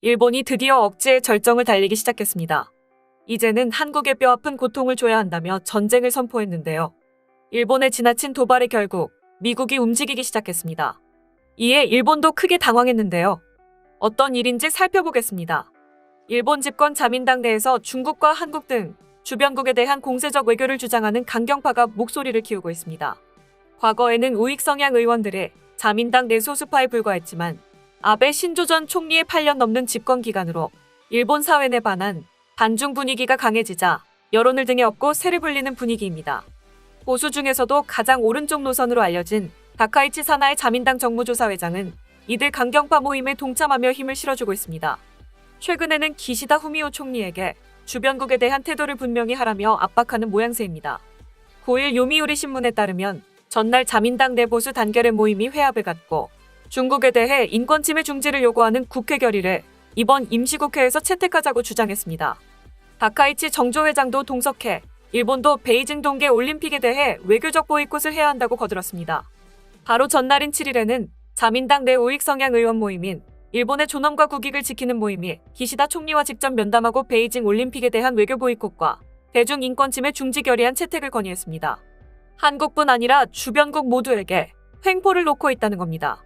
일본이 드디어 억지의 절정을 달리기 시작했습니다. 이제는 한국에 뼈아픈 고통을 줘야 한다며 전쟁을 선포했는데요. 일본의 지나친 도발에 결국 미국이 움직이기 시작했습니다. 이에 일본도 크게 당황했는데요. 어떤 일인지 살펴보겠습니다. 일본 집권 자민당 내에서 중국과 한국 등 주변국에 대한 공세적 외교를 주장하는 강경파가 목소리를 키우고 있습니다. 과거에는 우익 성향 의원들의 자민당 내 소수파에 불과했지만 아베 신조 전 총리의 8년 넘는 집권 기간으로 일본 사회 내 반중 분위기가 강해지자 여론을 등에 업고 새를 불리는 분위기입니다. 보수 중에서도 가장 오른쪽 노선으로 알려진 다카이치 사나의 자민당 정무조사회장은 이들 강경파 모임에 동참하며 힘을 실어주고 있습니다. 최근에는 기시다 후미오 총리에게 주변국에 대한 태도를 분명히 하라며 압박하는 모양새입니다. 9일 요미우리 신문에 따르면 전날 자민당 내 보수 단결의 모임이 회합을 갖고 중국에 대해 인권침해 중지를 요구하는 국회 결의를 이번 임시국회에서 채택하자고 주장했습니다. 다카이치 정조회장도 동석해 일본도 베이징 동계 올림픽에 대해 외교적 보이콧을 해야 한다고 거들었습니다. 바로 전날인 7일에는 자민당 내 우익 성향 의원 모임인 일본의 존엄과 국익을 지키는 모임이 기시다 총리와 직접 면담하고 베이징 올림픽에 대한 외교 보이콧과 대중 인권침해 중지 결의안 채택을 건의했습니다. 한국뿐 아니라 주변국 모두에게 횡포를 놓고 있다는 겁니다.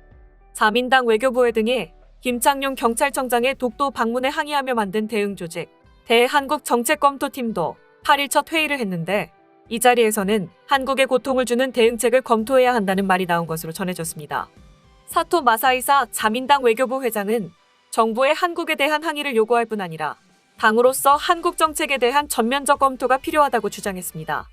자민당 외교부회 등이 김창룡 경찰청장의 독도 방문에 항의하며 만든 대응 조직 대한국 정책검토팀도 8일 첫 회의를 했는데 이 자리에서는 한국에 고통을 주는 대응책을 검토해야 한다는 말이 나온 것으로 전해졌습니다. 사토 마사이사 자민당 외교부 회장은 정부의 한국에 대한 항의를 요구할 뿐 아니라 당으로서 한국 정책에 대한 전면적 검토가 필요하다고 주장했습니다.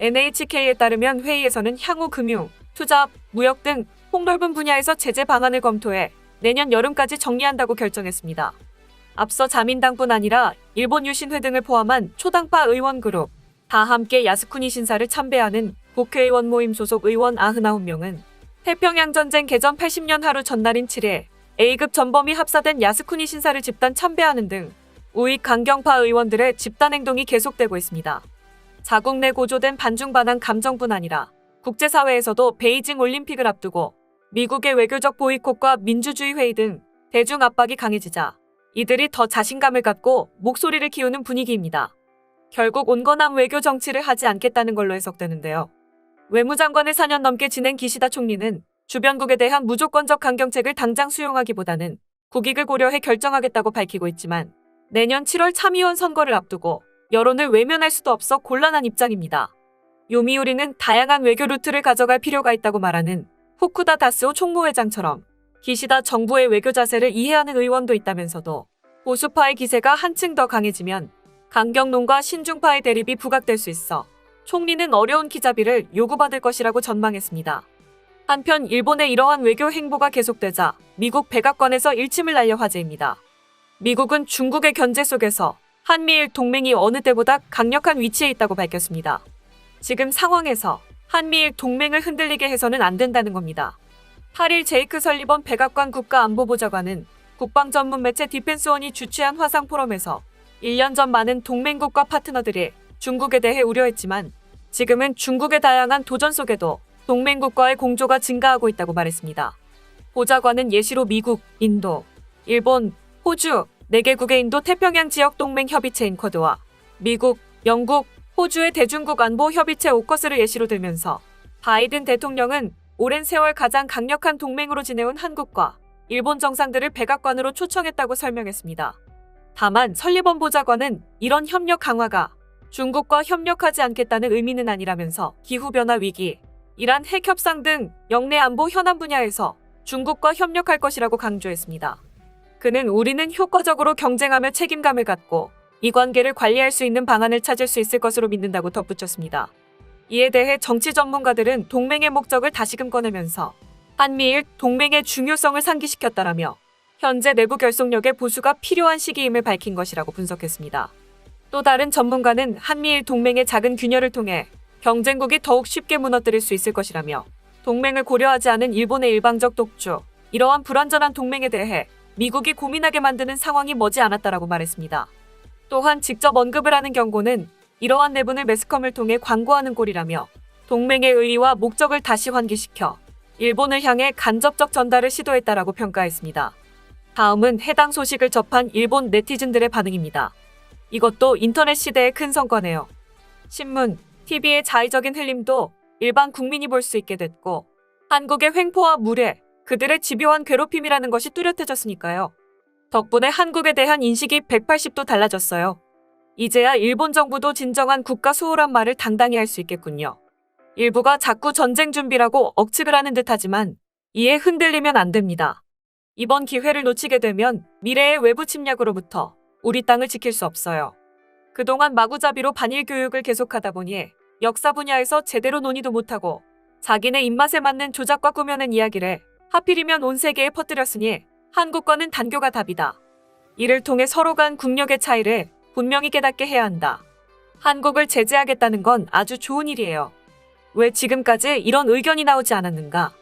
NHK에 따르면 회의에서는 향후 금융, 투자, 무역 등 폭넓은 분야에서 제재 방안을 검토해 내년 여름까지 정리한다고 결정했습니다. 앞서 자민당뿐 아니라 일본 유신회 등을 포함한 초당파 의원 그룹 다 함께 야스쿠니 신사를 참배하는 국회의원 모임 소속 의원 99명은 태평양 전쟁 개전 80년 하루 전날인 7일 A급 전범이 합사된 야스쿠니 신사를 집단 참배하는 등 우익 강경파 의원들의 집단 행동이 계속되고 있습니다. 자국 내 고조된 반중 반한 감정뿐 아니라 국제사회에서도 베이징 올림픽을 앞두고 미국의 외교적 보이콧과 민주주의 회의 등 대중 압박이 강해지자 이들이 더 자신감을 갖고 목소리를 키우는 분위기입니다. 결국 온건한 외교 정치를 하지 않겠다는 걸로 해석되는데요. 외무장관을 4년 넘게 지낸 기시다 총리는 주변국에 대한 무조건적 강경책을 당장 수용하기보다는 국익을 고려해 결정하겠다고 밝히고 있지만 내년 7월 참의원 선거를 앞두고 여론을 외면할 수도 없어 곤란한 입장입니다. 요미우리는 다양한 외교 루트를 가져갈 필요가 있다고 말하는 후쿠다 다스오 총무회장처럼 기시다 정부의 외교 자세를 이해하는 의원도 있다면서도 보수파의 기세가 한층 더 강해지면 강경론과 신중파의 대립이 부각될 수 있어 총리는 어려운 기자비를 요구받을 것이라고 전망했습니다. 한편 일본의 이러한 외교 행보가 계속되자 미국 백악관에서 일침을 날려 화제입니다. 미국은 중국의 견제 속에서 한미일 동맹이 어느 때보다 강력한 위치에 있다고 밝혔습니다. 지금 상황에서 한미일 동맹을 흔들리게 해서는 안 된다는 겁니다. 8일 제이크 설리번 백악관 국가안보보좌관은 국방전문 매체 디펜스원이 주최한 화상 포럼에서 1년 전 많은 동맹국과 파트너들이 중국에 대해 우려했지만 지금은 중국의 다양한 도전 속에도 동맹국과의 공조가 증가하고 있다고 말했습니다. 보좌관은 예시로 미국, 인도, 일본, 호주, 4개국의 인도-태평양 지역 동맹 협의체인 쿼드와 미국, 영국, 호주의 대중국 안보 협의체 오커스를 예시로 들면서 바이든 대통령은 오랜 세월 가장 강력한 동맹으로 지내온 한국과 일본 정상들을 백악관으로 초청했다고 설명했습니다. 다만 설리번 보좌관은 이런 협력 강화가 중국과 협력하지 않겠다는 의미는 아니라면서 기후변화 위기, 이란 핵 협상 등 영내 안보 현안 분야에서 중국과 협력할 것이라고 강조했습니다. 그는 우리는 효과적으로 경쟁하며 책임감을 갖고 이 관계를 관리할 수 있는 방안을 찾을 수 있을 것으로 믿는다고 덧붙였습니다. 이에 대해 정치 전문가들은 동맹의 목적을 다시금 꺼내면서 한미일 동맹의 중요성을 상기시켰다라며 현재 내부 결속력의 보수가 필요한 시기임을 밝힌 것이라고 분석했습니다. 또 다른 전문가는 한미일 동맹의 작은 균열을 통해 경쟁국이 더욱 쉽게 무너뜨릴 수 있을 것이라며 동맹을 고려하지 않은 일본의 일방적 독주, 이러한 불완전한 동맹에 대해 미국이 고민하게 만드는 상황이 머지않았다라고 말했습니다. 또한 직접 언급을 하는 경고는 이러한 내분을 매스컴을 통해 광고하는 꼴이라며 동맹의 의의와 목적을 다시 환기시켜 일본을 향해 간접적 전달을 시도했다라고 평가했습니다. 다음은 해당 소식을 접한 일본 네티즌들의 반응입니다. 이것도 인터넷 시대의 큰 성과네요. 신문, TV의 자의적인 흘림도 일반 국민이 볼 수 있게 됐고, 한국의 횡포와 무례, 그들의 집요한 괴롭힘이라는 것이 뚜렷해졌으니까요. 덕분에 한국에 대한 인식이 180도 달라졌어요. 이제야 일본 정부도 진정한 국가 수호란 말을 당당히 할 수 있겠군요. 일부가 자꾸 전쟁 준비라고 억측을 하는 듯하지만 이에 흔들리면 안 됩니다. 이번 기회를 놓치게 되면 미래의 외부 침략으로부터 우리 땅을 지킬 수 없어요. 그동안 마구잡이로 반일 교육을 계속하다 보니 역사 분야에서 제대로 논의도 못하고 자기네 입맛에 맞는 조작과 꾸며낸 이야기를 하필이면 온 세계에 퍼뜨렸으니 한국과는 단교가 답이다. 이를 통해 서로 간 국력의 차이를 분명히 깨닫게 해야 한다. 한국을 제재하겠다는 건 아주 좋은 일이에요. 왜 지금까지 이런 의견이 나오지 않았는가?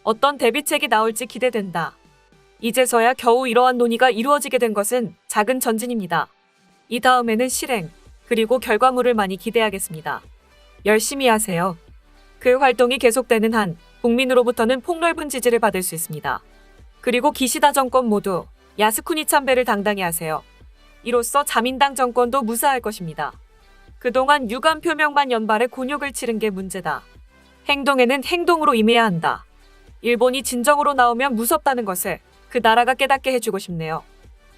어떤 대비책이 나올지 기대된다. 이제서야 겨우 이러한 논의가 이루어지게 된 것은 작은 전진입니다. 이 다음에는 실행, 그리고 결과물을 많이 기대하겠습니다. 열심히 하세요. 그 활동이 계속되는 한 국민으로부터는 폭넓은 지지를 받을 수 있습니다. 그리고 기시다 정권 모두 야스쿠니 참배를 당당히 하세요. 이로써 자민당 정권도 무사할 것입니다. 그동안 유감 표명만 연발해 곤욕을 치른 게 문제다. 행동에는 행동으로 임해야 한다. 일본이 진정으로 나오면 무섭다는 것을 그 나라가 깨닫게 해주고 싶네요.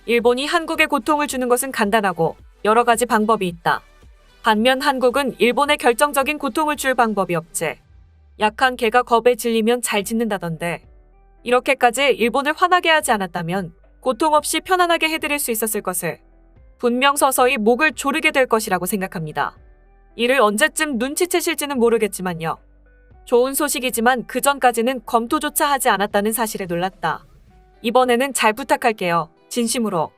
일본이 한국에 고통을 주는 것은 간단하고 여러 가지 방법이 있다. 반면 한국은 일본에 결정적인 고통을 줄 방법이 없지. 약한 개가 겁에 질리면 잘 짖는다던데. 이렇게까지 일본을 화나게 하지 않았다면 고통 없이 편안하게 해드릴 수 있었을 것을 분명 서서히 목을 조르게 될 것이라고 생각합니다. 이를 언제쯤 눈치채실지는 모르겠지만요. 좋은 소식이지만 그 전까지는 검토조차 하지 않았다는 사실에 놀랐다. 이번에는 잘 부탁할게요. 진심으로.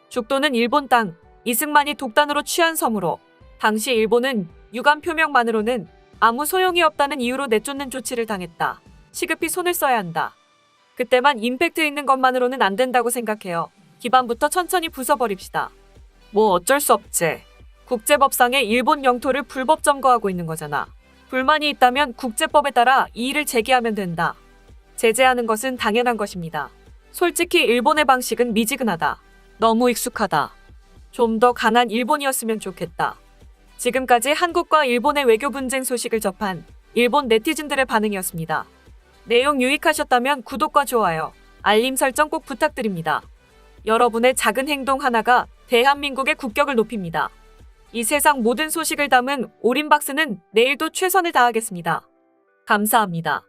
죽도는 일본 땅, 이승만이 독단으로 취한 섬으로 당시 일본은 유감 표명만으로는 아무 소용이 없다는 이유로 내쫓는 조치를 당했다. 시급히 손을 써야 한다. 그때만 임팩트 있는 것만으로는 안 된다고 생각해요. 기반부터 천천히 부숴버립시다. 뭐 어쩔 수 없지. 국제법상에 일본 영토를 불법 점거하고 있는 거잖아. 불만이 있다면 국제법에 따라 이의를 제기하면 된다. 제재하는 것은 당연한 것입니다. 솔직히 일본의 방식은 미지근하다. 너무 익숙하다. 좀 더 강한 일본이었으면 좋겠다. 지금까지 한국과 일본의 외교 분쟁 소식을 접한 일본 네티즌들의 반응이었습니다. 내용 유익하셨다면 구독과 좋아요, 알림 설정 꼭 부탁드립니다. 여러분의 작은 행동 하나가 대한민국의 국격을 높입니다. 이 세상 모든 소식을 담은 오린박스는 내일도 최선을 다하겠습니다. 감사합니다.